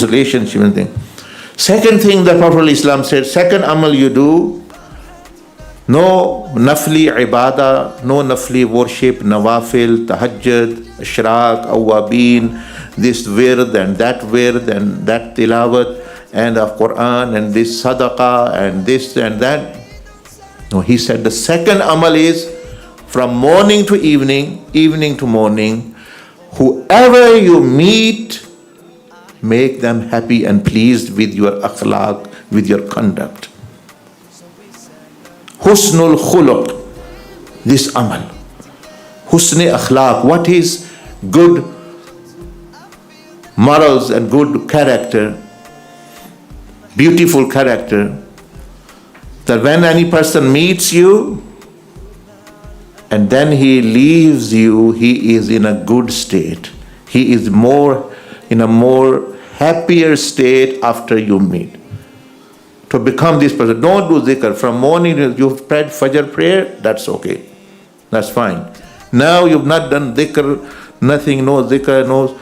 Relationship and thing. Second thing the Prophet Islam said, second amal you do, no nafli ibadah, no nafli worship, nawafil, tahajjud, ashraq, awabin, this wird and that tilawat, and of Quran and this sadaqah and this and that. No, he said the second amal is from morning to evening, evening to morning, whoever you meet, make them happy and pleased with your akhlaq, with your conduct. Husnul khuluq, this amal. Husni akhlaq, what is good morals and good character, beautiful character, that when any person meets you and then he leaves you, he is in a good state. He is in a more happier state after you meet. To become this person, don't do dhikr. From morning you've prayed Fajr prayer, that's okay. That's fine. Now you've not done dhikr, nothing, no dhikr, no.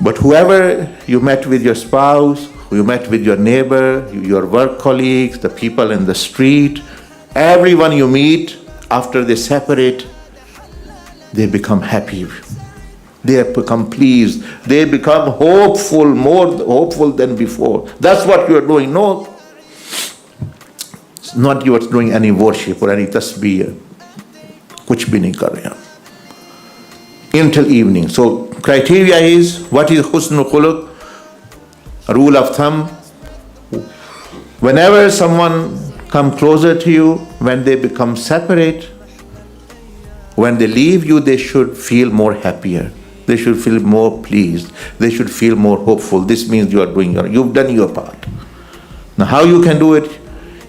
But whoever you met with your spouse, you met with your neighbor, your work colleagues, the people in the street, everyone you meet, after they separate, they become happy. They become pleased. They become hopeful, more hopeful than before. That's what you are doing. No, it's not you are doing any worship or any tasbih. Kuch bhi nahi kar rahe. Until evening. So criteria is, what is husnul khuluq? A rule of thumb. Whenever someone come closer to you, when they become separate, when they leave you, they should feel more happier. They should feel more pleased. They should feel more hopeful. This means you've done your part. Now how you can do it?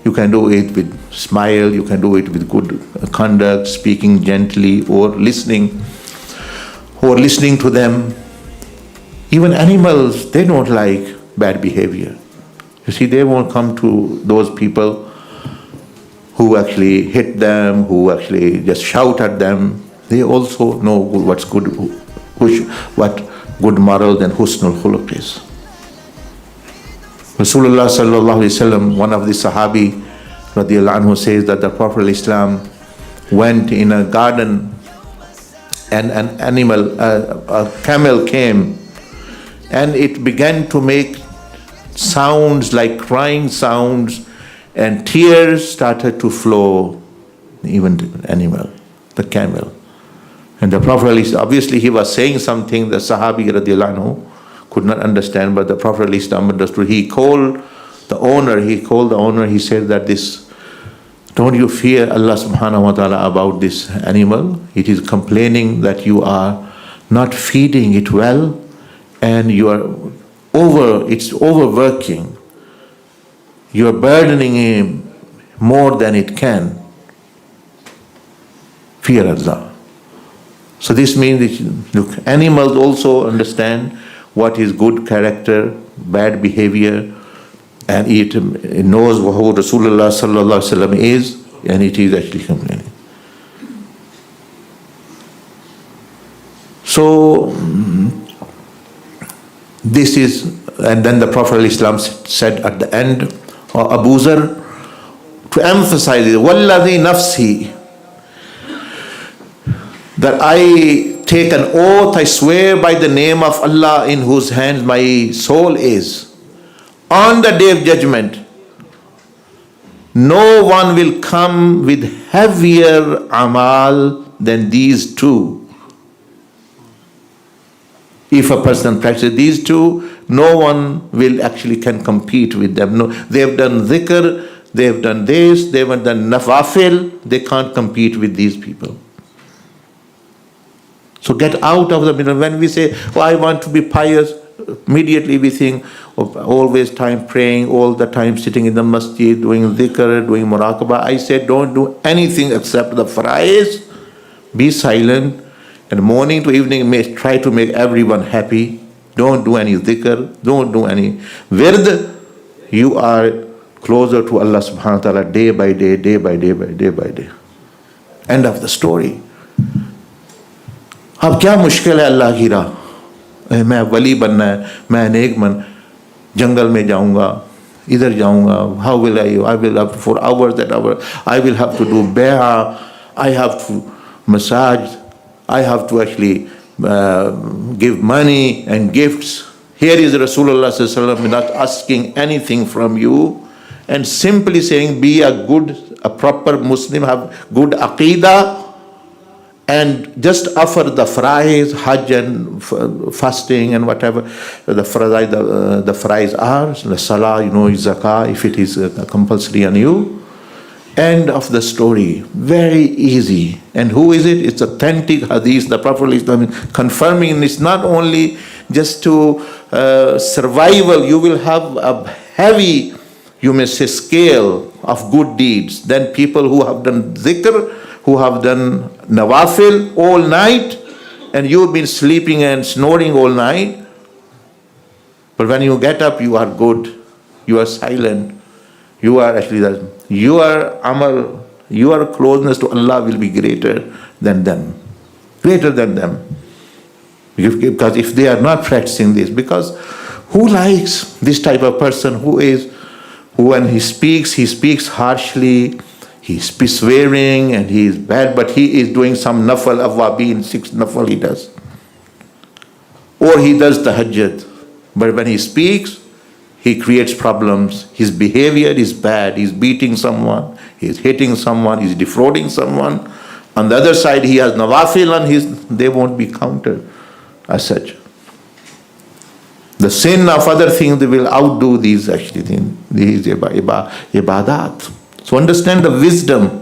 You can do it with smile, you can do it with good conduct, speaking gently, or listening to them. Even animals, they don't like bad behavior. You see, they won't come to those people who actually hit them, who actually just shout at them. They also know what's good, what good morals and husnul khuluq is. Rasulullah sallallahu alaihi wasallam, one of the Sahabi radiallahu anhu, says that the Prophet Islam went in a garden and an animal, a camel came, and it began to make sounds like crying sounds, and tears started to flow, even the animal, the camel. And the Prophet, obviously he was saying something the Sahabi radiallahu anhu could not understand, but the Prophet understood. He called the owner, he said that don't you fear Allah subhanahu wa ta'ala about this animal? It is complaining that you are not feeding it well, and it's overworking. You are burdening him more than it can. Fear Allah. So this means that, look, animals also understand what is good character, bad behavior, and it knows who Rasulullah sallallahu alaihi wasallam is, and it is actually complaining. So this is, and then the Prophet Islam said at the end, or Abu Zar, to emphasize it, Walladhi nafsi, that I take an oath, I swear by the name of Allah in whose hands my soul is. On the day of judgment, no one will come with heavier amal than these two. If a person practices these two, no one will actually can compete with them. No, they have done dhikr, they have done this, they have done nawafil, they can't compete with these people. So get out of the middle. When we say, oh, I want to be pious, immediately we think of always time praying, all the time sitting in the masjid, doing dhikr, doing muraqabah. I said, don't do anything except the fara'is. Be silent. And morning to evening, try to make everyone happy. Don't do any dhikr. Don't do any wird. You are closer to Allah subhanahu wa ta'ala day by day, day by day, by day by day. End of the story. अब क्या मुश्किल है अल्लाह की राह, मैं वली बनना है, मैं नेक बन, जंगल में जाऊंगा, इधर जाऊंगा, how will I will have for hours that hour I will have to do बेहा, I have to massage, I have to actually give money and gifts. Here is Rasulullah sallallahu alaihi wasallam not asking anything from you and simply saying be a proper Muslim, have good aqidah, and just offer the fries, hajj and fasting and whatever the fries are, the salah, zakah, if it is compulsory on you. End of the story. Very easy. And who is it? It's authentic hadith. The Prophet is confirming it's not only just to survival. You will have a heavy, you may say, scale of good deeds. Then people who have done dhikr, who have done nawafil all night, and you've been sleeping and snoring all night. But when you get up, you are good. You are silent. You are actually your amal, your closeness to Allah will be greater than them. Greater than them. Because if they are not practicing this, because who likes this type of person who when he speaks harshly, he speaks swearing and he is bad, but he is doing some nafal, awabin, 6 nafal he does. Or he does tahajjud. But when he speaks, he creates problems. His behavior is bad. He's beating someone. He's hitting someone. He's defrauding someone. On the other side, he has nawafil on his. They won't be counted as such. The sin of other things, they will outdo these actually things. These ibadat. So understand the wisdom.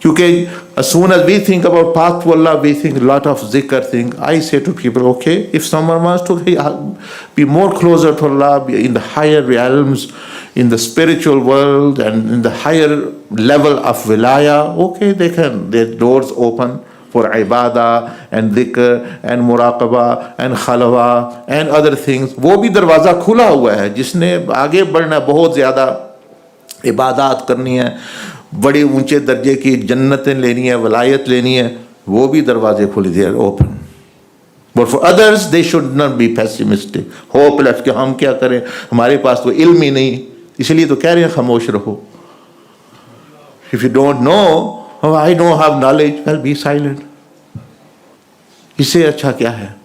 Because as soon as we think about path to Allah, we think a lot of zikr thing. I say to people, okay, if someone wants to be more closer to Allah, be in the higher realms, in the spiritual world, and in the higher level of wilaya, okay, they can. Their doors open for ibadah and dhikr and muraqabah and khalwa and other things. वो भी दरवाज़ा खुला हुआ है. जिसने आगे बढ़ना, बहुत ज़्यादा इबादत करनी है, बड़े ऊंचे दर्जे की जन्नतें लेनी है, वलायत लेनी है, वो भी दरवाजे खुले, they are open. But for others they should not be pessimistic, hopeless कि हम क्या करें, हमारे पास तो इल्म ही नहीं. इसलिए तो कह रहे हैं खामोश रहो. If you don't know, I don't have knowledge, well be silent. इससे अच्छा क्या है?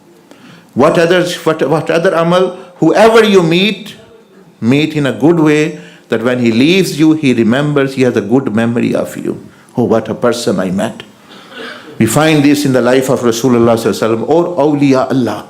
what other amal, whoever you meet in a good way, that when he leaves you, he remembers, he has a good memory of you. Oh, what a person I met. We find this in the life of Rasulullah sallallahu alaihi wasallam or awliya Allah.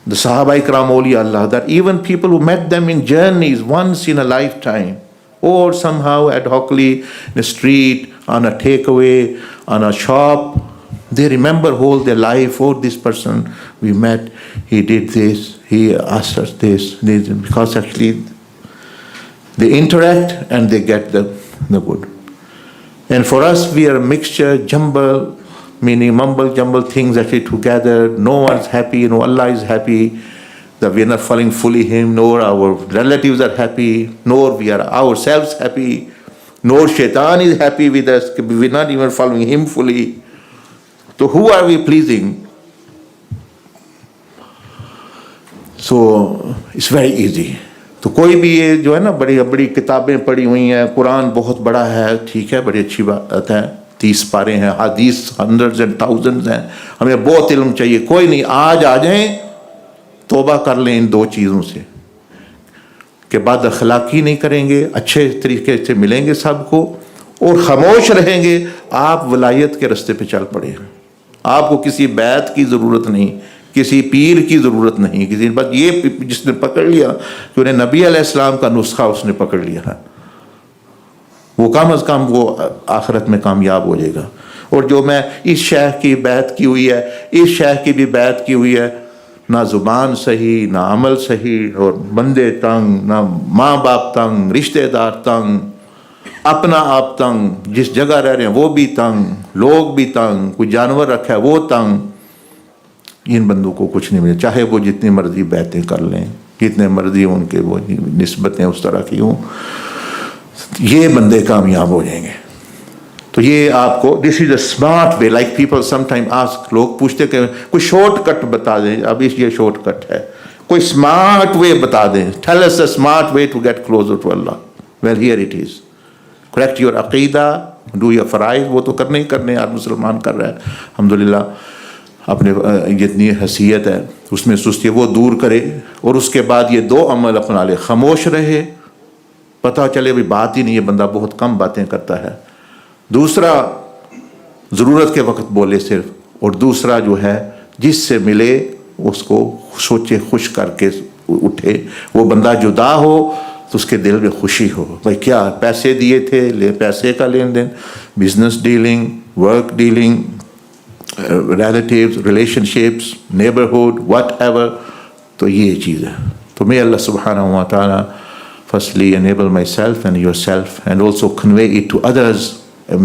The Sahaba Ikram awliya Allah, that even people who met them in journeys once in a lifetime, or somehow ad hocly in a street, on a takeaway, on a shop, they remember whole their life. Oh, this person we met, he did this, he asked us this, because actually they interact and they get the good. And for us, we are a mixture, jumble, meaning mumble jumble things actually together. No one's happy, no Allah is happy, that we are not following fully Him, nor our relatives are happy, nor we are ourselves happy, nor Shaitan is happy with us, we're not even following Him fully. So who are we pleasing? So it's very easy. तो कोई भी ये जो है ना, बड़ी बड़ी किताबें पढ़ी हुई हैं, कुरान बहुत बड़ा है, ठीक है, बड़ी अच्छी बात है, 30 पारे हैं, हदीस हंड्रेड्स एंड थाउजेंड्स हैं, हमें बहुत इल्म चाहिए. कोई नहीं, आज आ जाएं, तौबा कर लें इन 2 चीज़ों से, के बाद अखलाकी नहीं करेंगे, अच्छे तरीके से मिलेंगे सबको, और खामोश रहेंगे, आप वलायत के रास्ते पे चल पड़े. आपको किसी बैत की ज़रूरत नहीं, किसी पीर की ज़रूरत नहीं, किसी बस ये जिसने पकड़ लिया कि उन्हें नबी अलैहिस्सलाम का नुस्खा उसने पकड़ लिया है, वो कम अज़ कम वो आखिरत में कामयाब हो जाएगा. और जो मैं इस शेख की बैत की हुई है, इस शेख की भी बैत की हुई है, ना ज़ुबान सही, ना अमल सही, और बंदे तंग, ना माँ बाप तंग, रिश्तेदार तंग, अपना आप तंग, जिस जगह रह रहे हैं वो भी तंग, लोग भी तंग, कोई जानवर रखा है वो तंग. इन बंदों को कुछ नहीं मिले, चाहे वो जितनी मर्जी बैतें कर लें, जितने मर्जी उनके वो निस्बतें उस तरह की हों, ये बंदे कामयाब हो जाएंगे. تو یہ آپ کو this is a smart way. Like people some time ask, لوگ پوچھتے کہ کوئی شارٹ کٹ بتا دیں. اب یہ شارٹ کٹ ہے, کوئی اسمارٹ وے بتا دیں. Tell us a smart way to get closer to Allah. Well here it is. Correct your عقیدہ, ڈو یور فرائض. وہ تو کرنے ہی کرنے, ہر مسلمان کر رہا ہے الحمدللہ. اپنے جتنی حیثیت ہے اس میں سستی وہ دور کرے, اور اس کے بعد یہ 2 عمل اپنا لے. خاموش رہے, پتہ چلے بھی بات ہی نہیں, یہ بندہ بہت کم باتیں کرتا ہے. دوسرا ضرورت کے وقت بولے صرف. اور دوسرا جو ہے جس سے ملے اس کو سوچے, خوش کر کے اٹھے. وہ بندہ جدا ہو تو اس کے دل میں خوشی ہو. بھائی کیا پیسے دیے تھے, پیسے کا لین دین, business dealing, work dealing, relatives, relationships, neighbourhood, whatever. تو یہ چیز ہے. تو may Allah subhanahu wa ta'ala firstly enable myself and yourself and also convey it to others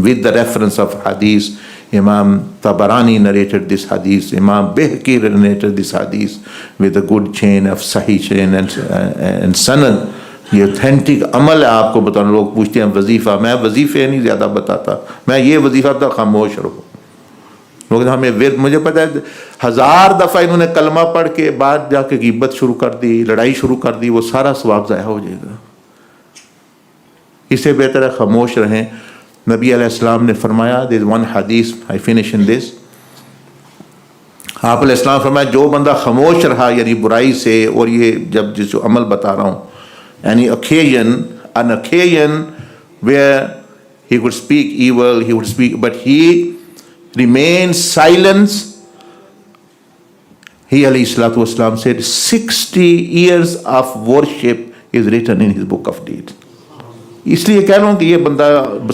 with the reference of hadith. Imam Tabarani narrated this hadith, Imam Bihqi narrated this hadith with a good chain of sahih chain and sanad. یہ authentic عمل ہے. آپ کو بتانا, لوگ پوچھتے ہیں وظیفہ, میں وظیفے نہیں زیادہ بتاتا, میں یہ وظیفہ تھا خاموش رہو. لوگ ہمیں مجھے پتہ ہے 1000 دفعہ انہوں نے کلمہ پڑھ کے بعد جا کے غیبت شروع کر دی, لڑائی شروع کر دی, وہ سارا ثواب ضائع ہو جائے گا. اس سے بہتر ہے خاموش رہیں. نبی علیہ السلام نے فرمایا, there is one hadith, I finish in this. آپ علیہ السلام فرمایا جو بندہ خاموش رہا یعنی برائی سے, اور یہ جب جس جو عمل بتا رہا ہوں, any an occasion where he would speak evil, he would speak, but he remained silent. He alayhi salatu wasalam said 60 years of worship is written in his book of deeds. اس لیے کہہ رہا ہوں کہ یہ بندہ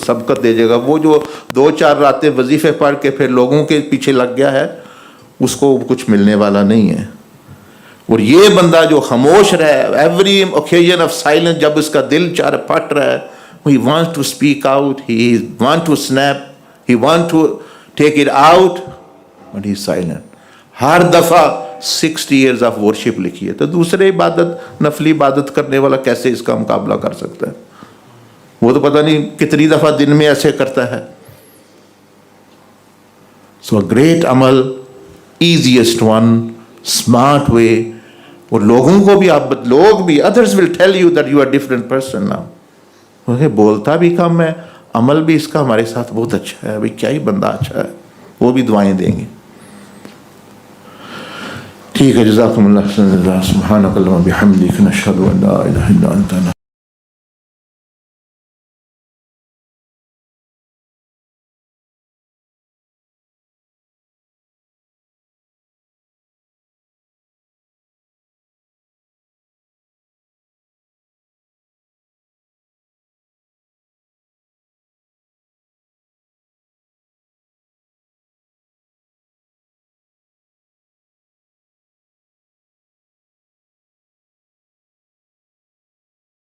سبقت دے جائے گا. وہ جو 2-4 راتیں وظیفے پڑھ کے پھر لوگوں کے پیچھے لگ گیا ہے, اس کو کچھ ملنے والا نہیں ہے. اور یہ بندہ جو خاموش رہے, ایوری اوکیجن آف سائلنس, جب اس کا دل چار پھٹ رہا ہے, he wants to speak out, he wants to snap, he wants to take it out, but he is silent. ہر دفعہ 60 years of worship لکھی ہے. تو دوسرے عبادت, نفلی عبادت کرنے والا کیسے اس کا مقابلہ کر سکتا ہے؟ وہ تو پتہ نہیں کتنی دفعہ دن میں ایسے کرتا ہے. So a great عمل, easiest one, smart way. اور لوگوں کو بھی آپ, لوگ بھی, others will tell you that you are different person now. بولتا بھی کم ہے, عمل بھی اس کا ہمارے ساتھ بہت اچھا ہے. بھئی کیا ہی بندہ اچھا ہے, وہ بھی دعائیں دیں گے. ٹھیک ہے, جزاکم اللہ خیر. سبحانک اللہم بحمدک, نشہد ان لا الہ الا انت.